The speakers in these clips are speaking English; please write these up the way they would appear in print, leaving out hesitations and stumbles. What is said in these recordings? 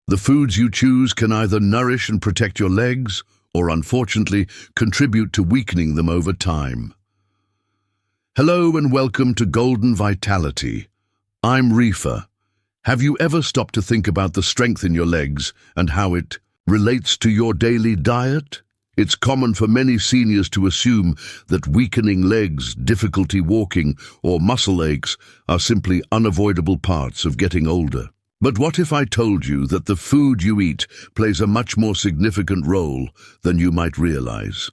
The foods you choose can either nourish and protect your legs, or unfortunately, contribute to weakening them over time. Hello and welcome to Golden Vitality. I'm Reefa. Have you ever stopped to think about the strength in your legs and how it relates to your daily diet? It's common for many seniors to assume that weakening legs, difficulty walking, or muscle aches are simply unavoidable parts of getting older. But what if I told you that the food you eat plays a much more significant role than you might realize?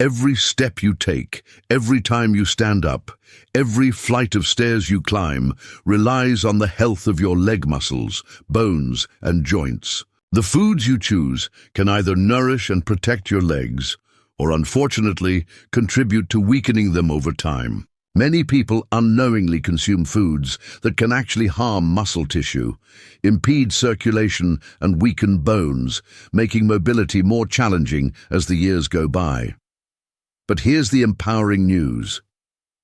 Every step you take, every time you stand up, every flight of stairs you climb relies on the health of your leg muscles, bones, and joints. The foods you choose can either nourish and protect your legs, or unfortunately, contribute to weakening them over time. Many people unknowingly consume foods that can actually harm muscle tissue, impede circulation, and weaken bones, making mobility more challenging as the years go by. But here's the empowering news.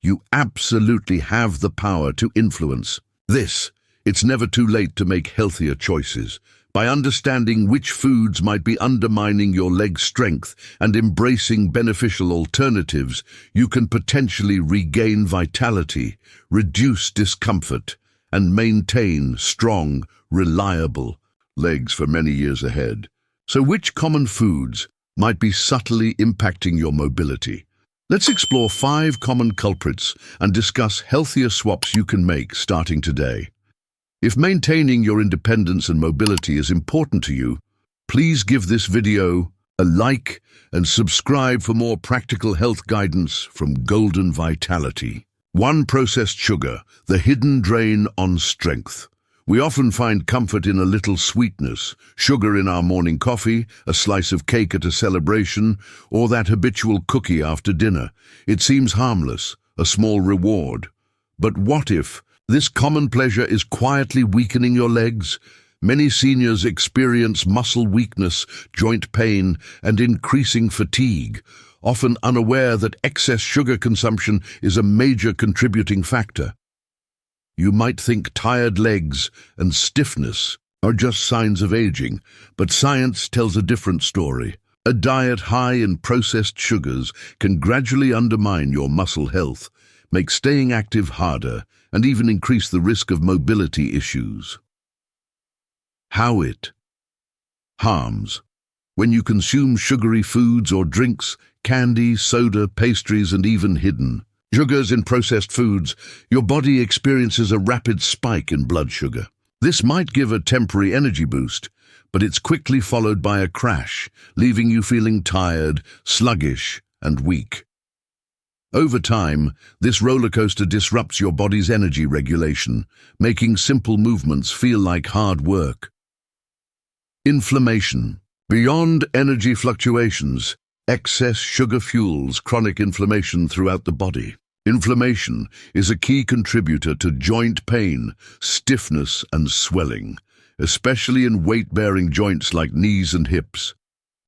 You absolutely have the power to influence this. It's never too late to make healthier choices. By understanding which foods might be undermining your leg strength and embracing beneficial alternatives, you can potentially regain vitality, reduce discomfort, and maintain strong, reliable legs for many years ahead. So which common foods might be subtly impacting your mobility? Let's explore 5 common culprits and discuss healthier swaps you can make starting today. If maintaining your independence and mobility is important to you, please give this video a like and subscribe for more practical health guidance from Golden Vitality. 1. Processed sugar, the hidden drain on strength. We often find comfort in a little sweetness, sugar in our morning coffee, a slice of cake at a celebration, or that habitual cookie after dinner. It seems harmless, a small reward. But what if this common pleasure is quietly weakening your legs? Many seniors experience muscle weakness, joint pain, and increasing fatigue, often unaware that excess sugar consumption is a major contributing factor. You might think tired legs and stiffness are just signs of aging, but science tells a different story. A diet high in processed sugars can gradually undermine your muscle health, make staying active harder, and even increase the risk of mobility issues. How it harms. When you consume sugary foods or drinks, candy, soda, pastries, and even hidden sugars in processed foods, your body experiences a rapid spike in blood sugar. This might give a temporary energy boost, but it's quickly followed by a crash, leaving you feeling tired, sluggish, and weak. Over time, this roller coaster disrupts your body's energy regulation, making simple movements feel like hard work. Inflammation. Beyond energy fluctuations, excess sugar fuels chronic inflammation throughout the body. Inflammation is a key contributor to joint pain, stiffness, and swelling, especially in weight-bearing joints like knees and hips.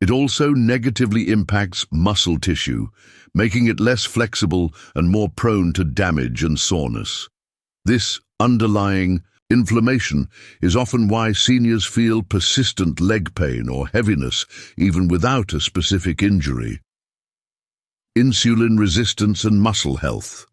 It also negatively impacts muscle tissue, making it less flexible and more prone to damage and soreness. This underlying inflammation is often why seniors feel persistent leg pain or heaviness even without a specific injury. Insulin resistance and muscle health.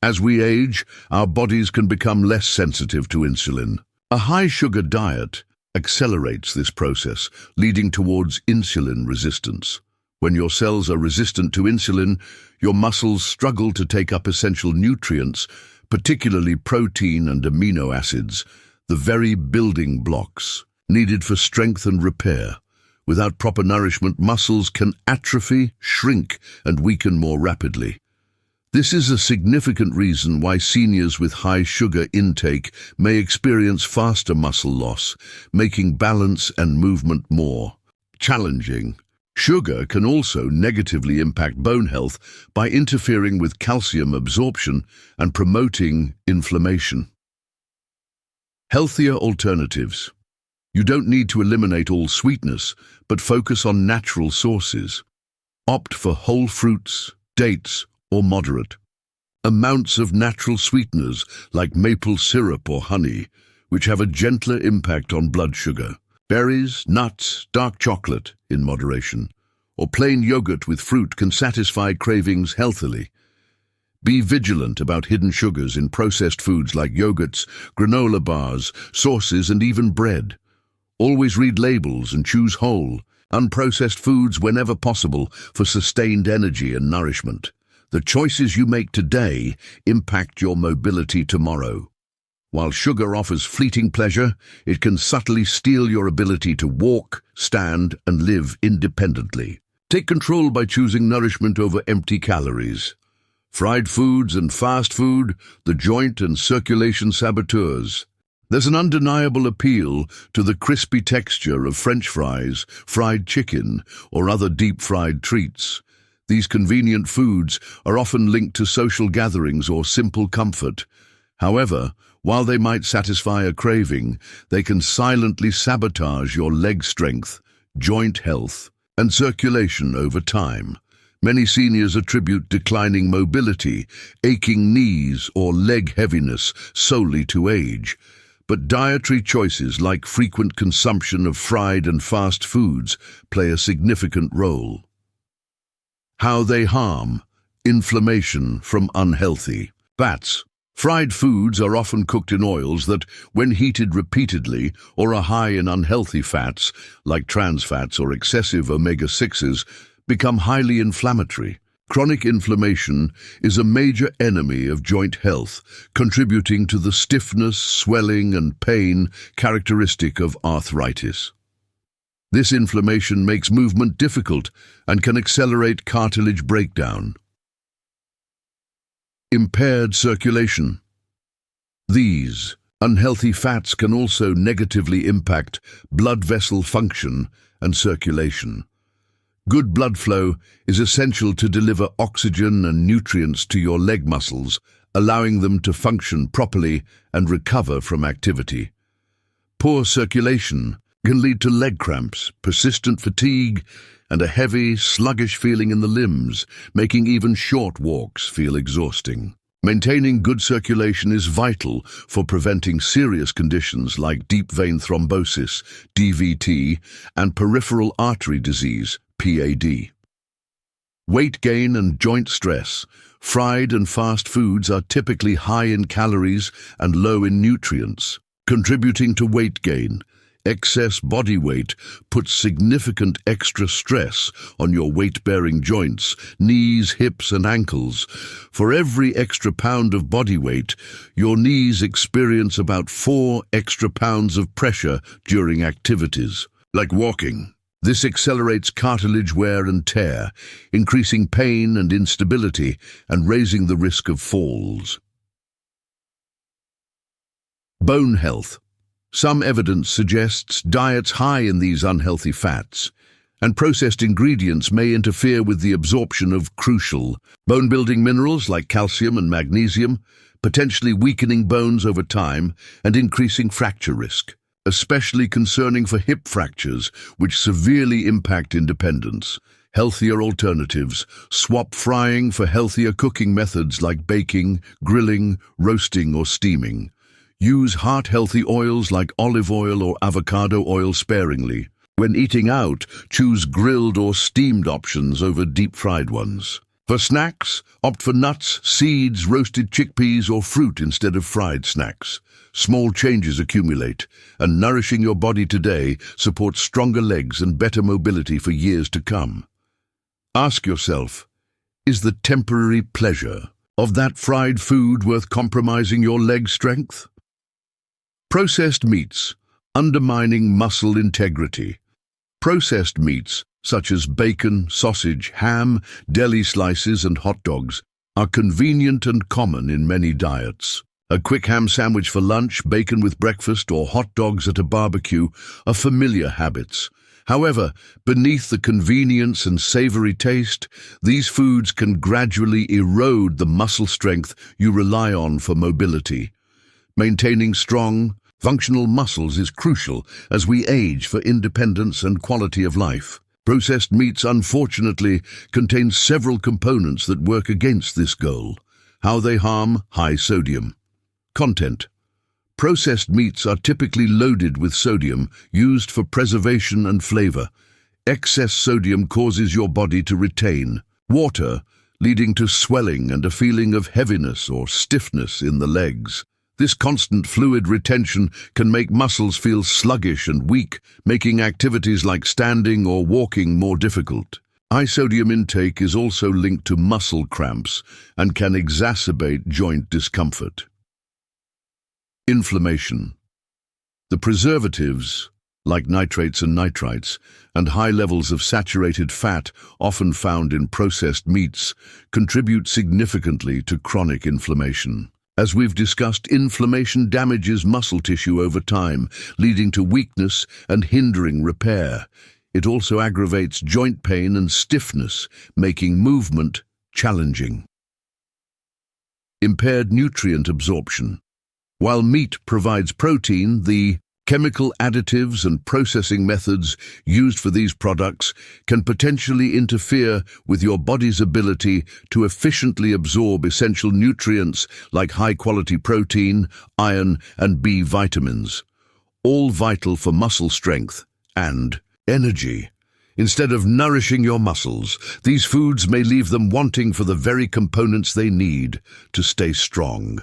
As we age, our bodies can become less sensitive to insulin. A high-sugar diet accelerates this process, leading towards insulin resistance. When your cells are resistant to insulin, your muscles struggle to take up essential nutrients, particularly protein and amino acids, the very building blocks needed for strength and repair. Without proper nourishment, muscles can atrophy, shrink, and weaken more rapidly. This is a significant reason why seniors with high sugar intake may experience faster muscle loss, making balance and movement more challenging. Sugar can also negatively impact bone health by interfering with calcium absorption and promoting inflammation. Healthier alternatives. You don't need to eliminate all sweetness, but focus on natural sources. Opt for whole fruits, dates, or moderate amounts of natural sweeteners like maple syrup or honey, which have a gentler impact on blood sugar. Berries, nuts, dark chocolate in moderation, or plain yogurt with fruit can satisfy cravings healthily. Be vigilant about hidden sugars in processed foods like yogurts, granola bars, sauces, and even bread. Always read labels and choose whole, unprocessed foods whenever possible for sustained energy and nourishment. The choices you make today impact your mobility tomorrow. While sugar offers fleeting pleasure, it can subtly steal your ability to walk, stand, and live independently. Take control by choosing nourishment over empty calories. Fried foods and fast food, the joint and circulation saboteurs. There's an undeniable appeal to the crispy texture of French fries, fried chicken, or other deep-fried treats. These convenient foods are often linked to social gatherings or simple comfort. However, while they might satisfy a craving, they can silently sabotage your leg strength, joint health, and circulation over time. Many seniors attribute declining mobility, aching knees, or leg heaviness solely to age. But dietary choices like frequent consumption of fried and fast foods play a significant role. How they harm: inflammation from unhealthy fats. Fried foods are often cooked in oils that, when heated repeatedly or are high in unhealthy fats, like trans fats or excessive omega-6s, become highly inflammatory. Chronic inflammation is a major enemy of joint health, contributing to the stiffness, swelling, and pain characteristic of arthritis. This inflammation makes movement difficult and can accelerate cartilage breakdown. Impaired circulation. These unhealthy fats can also negatively impact blood vessel function and circulation. Good blood flow is essential to deliver oxygen and nutrients to your leg muscles, allowing them to function properly and recover from activity. Poor circulation can lead to leg cramps, persistent fatigue, and a heavy, sluggish feeling in the limbs, making even short walks feel exhausting. Maintaining good circulation is vital for preventing serious conditions like deep vein thrombosis, DVT, and peripheral artery disease, PAD. Weight gain and joint stress. Fried and fast foods are typically high in calories and low in nutrients, contributing to weight gain. Excess body weight puts significant extra stress on your weight-bearing joints, knees, hips, and ankles. For every extra pound of body weight, your knees experience about 4 extra pounds of pressure during activities, like walking. This accelerates cartilage wear and tear, increasing pain and instability and raising the risk of falls. Bone health. Some evidence suggests diets high in these unhealthy fats and processed ingredients may interfere with the absorption of crucial bone-building minerals like calcium and magnesium, potentially weakening bones over time and increasing fracture risk, especially concerning for hip fractures, which severely impact independence. Healthier alternatives: swap frying for healthier cooking methods like baking, grilling, roasting, or steaming. Use heart-healthy oils like olive oil or avocado oil sparingly. When eating out, choose grilled or steamed options over deep-fried ones. For snacks, opt for nuts, seeds, roasted chickpeas, or fruit instead of fried snacks. Small changes accumulate, and nourishing your body today supports stronger legs and better mobility for years to come. Ask yourself, is the temporary pleasure of that fried food worth compromising your leg strength? Processed meats, undermining muscle integrity. Processed meats, such as bacon, sausage, ham, deli slices, and hot dogs, are convenient and common in many diets. A quick ham sandwich for lunch, bacon with breakfast, or hot dogs at a barbecue are familiar habits. However, beneath the convenience and savory taste, these foods can gradually erode the muscle strength you rely on for mobility. Maintaining strong, functional muscles is crucial as we age for independence and quality of life. Processed meats, unfortunately, contain several components that work against this goal. How they harm: high sodium content. Processed meats are typically loaded with sodium, used for preservation and flavor. Excess sodium causes your body to retain water, leading to swelling and a feeling of heaviness or stiffness in the legs. This constant fluid retention can make muscles feel sluggish and weak, making activities like standing or walking more difficult. High sodium intake is also linked to muscle cramps and can exacerbate joint discomfort. Inflammation. The preservatives, like nitrates and nitrites, and high levels of saturated fat often found in processed meats, contribute significantly to chronic inflammation. As we've discussed, inflammation damages muscle tissue over time, leading to weakness and hindering repair. It also aggravates joint pain and stiffness, making movement challenging. Impaired nutrient absorption. While meat provides protein, the chemical additives and processing methods used for these products can potentially interfere with your body's ability to efficiently absorb essential nutrients like high-quality protein, iron, and B vitamins, all vital for muscle strength and energy. Instead of nourishing your muscles, these foods may leave them wanting for the very components they need to stay strong.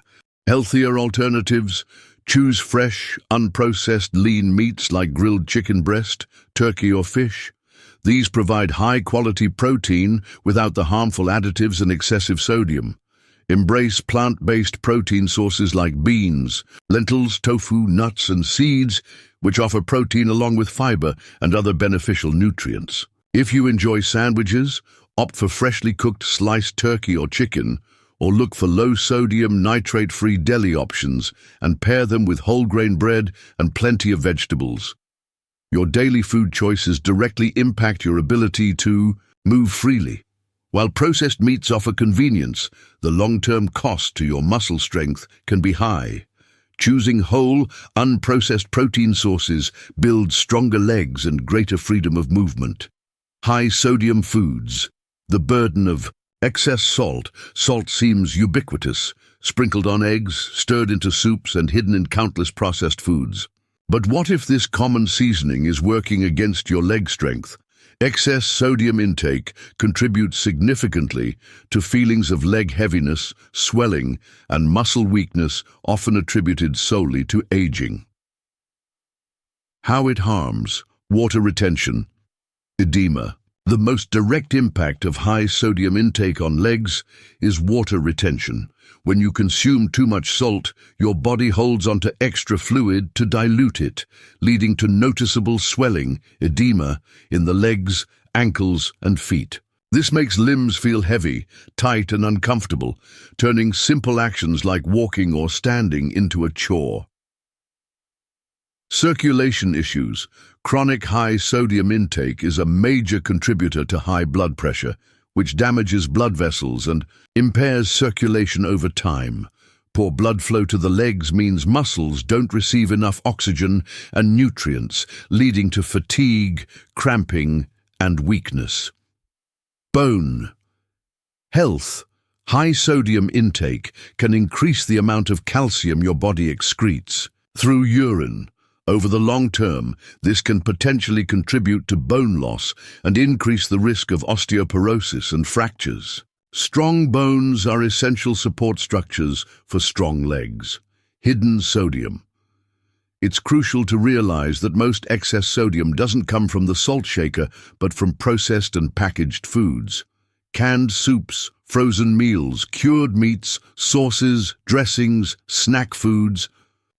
Healthier alternatives: choose fresh, unprocessed lean meats like grilled chicken breast, turkey or fish. These provide high-quality protein without the harmful additives and excessive sodium. Embrace plant-based protein sources like beans, lentils, tofu, nuts, and seeds, which offer protein along with fiber and other beneficial nutrients. If you enjoy sandwiches, opt for freshly cooked sliced turkey or chicken, or look for low-sodium, nitrate-free deli options and pair them with whole-grain bread and plenty of vegetables. Your daily food choices directly impact your ability to move freely. While processed meats offer convenience, the long-term cost to your muscle strength can be high. Choosing whole, unprocessed protein sources builds stronger legs and greater freedom of movement. High-sodium foods. The burden of excess salt. Salt seems ubiquitous, sprinkled on eggs, stirred into soups, and hidden in countless processed foods. But what if this common seasoning is working against your leg strength? Excess sodium intake contributes significantly to feelings of leg heaviness, swelling, and muscle weakness, often attributed solely to aging. How it harms: water retention, edema. The most direct impact of high sodium intake on legs is water retention. When you consume too much salt, your body holds onto extra fluid to dilute it, leading to noticeable swelling, edema, in the legs, ankles, and feet. This makes limbs feel heavy, tight, and uncomfortable, turning simple actions like walking or standing into a chore. Circulation issues. Chronic high sodium intake is a major contributor to high blood pressure, which damages blood vessels and impairs circulation over time. Poor blood flow to the legs means muscles don't receive enough oxygen and nutrients, leading to fatigue, cramping, and weakness. Bone health. High sodium intake can increase the amount of calcium your body excretes through urine. Over the long term, this can potentially contribute to bone loss and increase the risk of osteoporosis and fractures. Strong bones are essential support structures for strong legs. Hidden sodium. It's crucial to realize that most excess sodium doesn't come from the salt shaker, but from processed and packaged foods. Canned soups, frozen meals, cured meats, sauces, dressings, snack foods,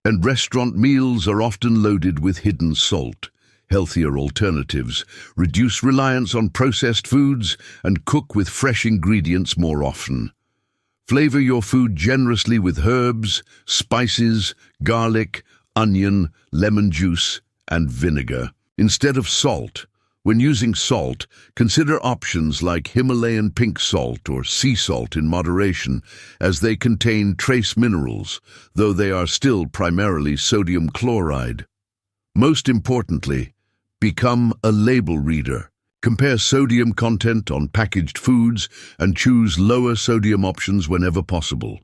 and restaurant meals are often loaded with hidden salt. Healthier alternatives reduce reliance on processed foods and cook with fresh ingredients more often. Flavor your food generously with herbs, spices, garlic, onion, lemon juice, and vinegar. Instead of salt, when using salt, consider options like Himalayan pink salt or sea salt in moderation, as they contain trace minerals, though they are still primarily sodium chloride. Most importantly, become a label reader. Compare sodium content on packaged foods and choose lower sodium options whenever possible.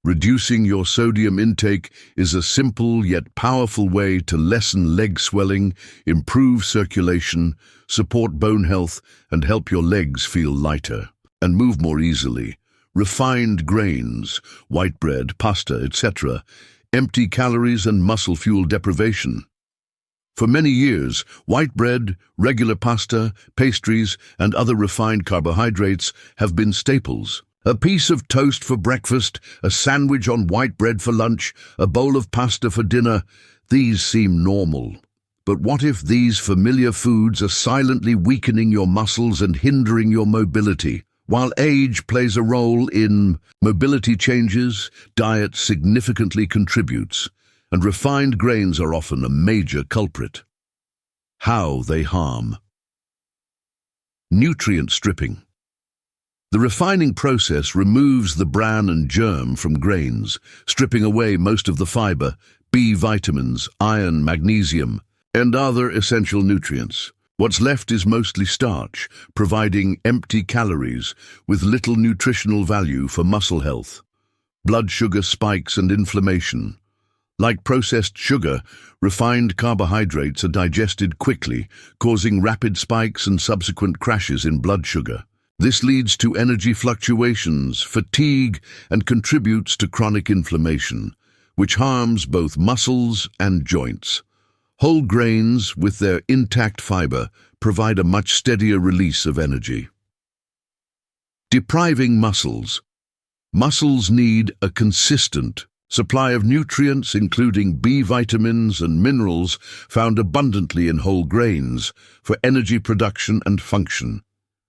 Reducing your sodium intake is a simple yet powerful way to lessen leg swelling, improve circulation, support bone health, and help your legs feel lighter and move more easily. Refined grains, white bread, pasta, etc., empty calories and muscle fuel deprivation. For many years, white bread, regular pasta, pastries, and other refined carbohydrates have been staples. A piece of toast for breakfast, a sandwich on white bread for lunch, a bowl of pasta for dinner, these seem normal. But what if these familiar foods are silently weakening your muscles and hindering your mobility? While age plays a role in mobility changes, diet significantly contributes, and refined grains are often a major culprit. How they harm. Nutrient stripping. The refining process removes the bran and germ from grains, stripping away most of the fiber, B vitamins, iron, magnesium, and other essential nutrients. What's left is mostly starch, providing empty calories with little nutritional value for muscle health. Blood sugar spikes and inflammation. Like processed sugar, refined carbohydrates are digested quickly, causing rapid spikes and subsequent crashes in blood sugar. This leads to energy fluctuations, fatigue, and contributes to chronic inflammation, which harms both muscles and joints. Whole grains, with their intact fiber, provide a much steadier release of energy. Depriving muscles. Muscles need a consistent supply of nutrients, including B vitamins and minerals found abundantly in whole grains, for energy production and function.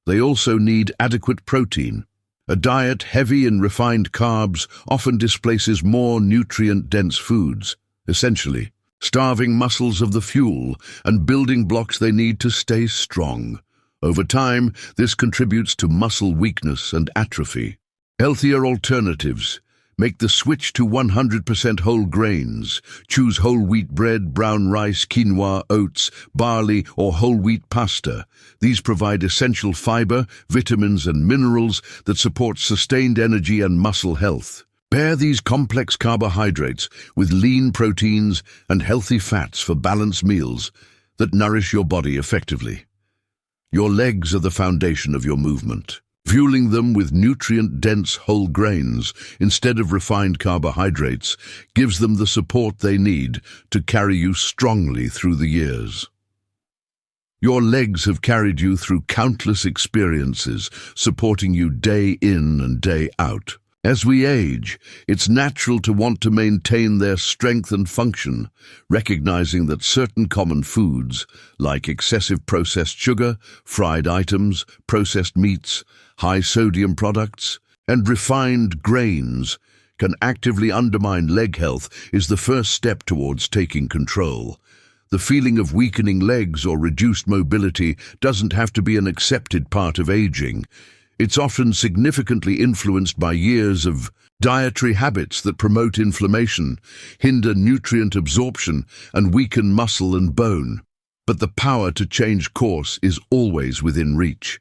They also need adequate protein. A diet heavy in refined carbs often displaces more nutrient-dense foods, essentially starving muscles of the fuel and building blocks they need to stay strong. Over time, this contributes to muscle weakness and atrophy. Healthier alternatives. Make the switch to 100% whole grains. Choose whole wheat bread, brown rice, quinoa, oats, barley, or whole wheat pasta. These provide essential fiber, vitamins, and minerals that support sustained energy and muscle health. Pair these complex carbohydrates with lean proteins and healthy fats for balanced meals that nourish your body effectively. Your legs are the foundation of your movement. Fueling them with nutrient-dense whole grains instead of refined carbohydrates gives them the support they need to carry you strongly through the years. Your legs have carried you through countless experiences, supporting you day in and day out. As we age, it's natural to want to maintain their strength and function, recognizing that certain common foods, like excessive processed sugar, fried items, processed meats, high sodium products, and refined grains, can actively undermine leg health, is the first step towards taking control. The feeling of weakening legs or reduced mobility doesn't have to be an accepted part of aging. It's often significantly influenced by years of dietary habits that promote inflammation, hinder nutrient absorption, and weaken muscle and bone. But the power to change course is always within reach.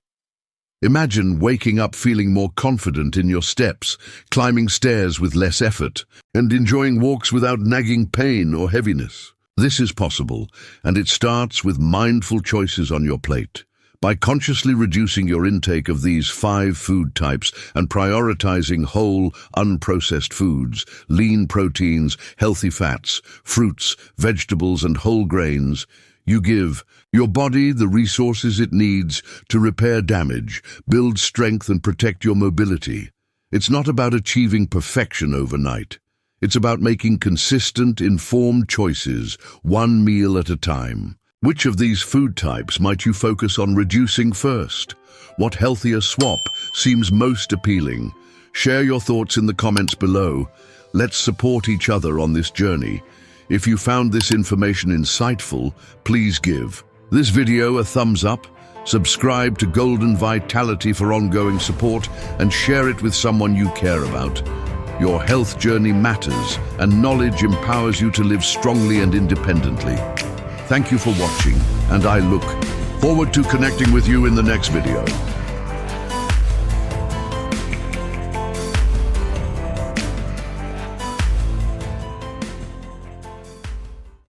Imagine waking up feeling more confident in your steps, climbing stairs with less effort, and enjoying walks without nagging pain or heaviness. This is possible, and it starts with mindful choices on your plate. By consciously reducing your intake of these 5 food types and prioritizing whole, unprocessed foods, lean proteins, healthy fats, fruits, vegetables, and whole grains, you give your body the resources it needs to repair damage, build strength, and protect your mobility. It's not about achieving perfection overnight. It's about making consistent, informed choices, one meal at a time. Which of these food types might you focus on reducing first? What healthier swap seems most appealing? Share your thoughts in the comments below. Let's support each other on this journey. If you found this information insightful, please give this video a thumbs up, subscribe to Golden Vitality for ongoing support, and share it with someone you care about. Your health journey matters, and knowledge empowers you to live strongly and independently. Thank you for watching, and I look forward to connecting with you in the next video.